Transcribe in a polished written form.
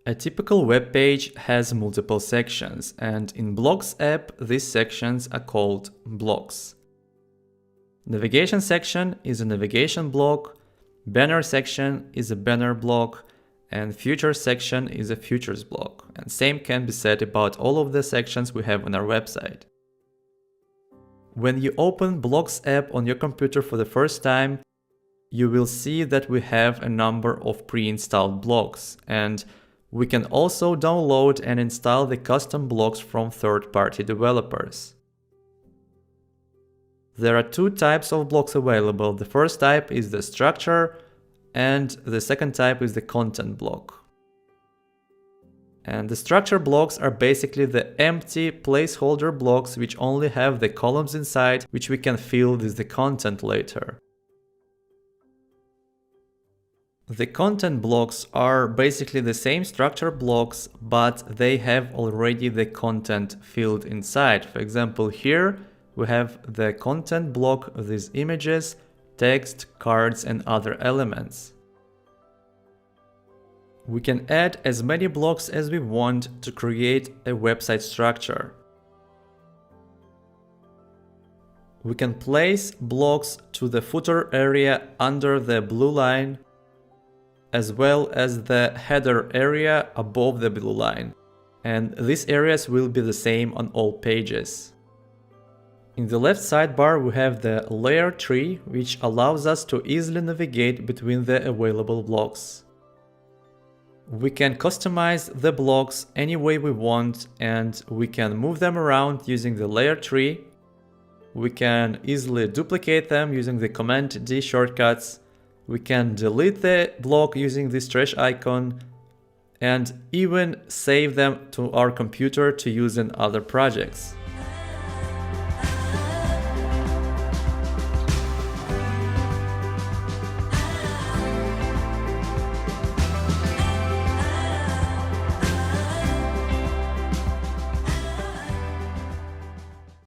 A typical web page has multiple sections, and in Blocs app, these sections are called blocks. Navigation section is a navigation block, banner section is a banner block, and Futures section is a Futures block. And same can be said about all of the sections we have on our website. When you open Blocs app on your computer for the first time, you will see that we have a number of pre-installed blocks, and we can also download and install the custom blocks from third-party developers. There are two types of blocks available. The first type is the structure, and the second type is the content block. And the structure blocks are basically the empty placeholder blocks which only have the columns inside, which we can fill with the content later. The content blocks are basically the same structure blocks, but they have already the content filled inside. For example, here we have the content block of these images, text, cards, and other elements. We can add as many blocks as we want to create a website structure. We can place blocks to the footer area under the blue line, as well as the header area above the blue line. And these areas will be the same on all pages. In the left sidebar, we have the layer tree, which allows us to easily navigate between the available blocks. We can customize the blocks any way we want, and we can move them around using the layer tree. We can easily duplicate them using the Command D shortcuts. We can delete the block using this trash icon, and even save them to our computer to use in other projects.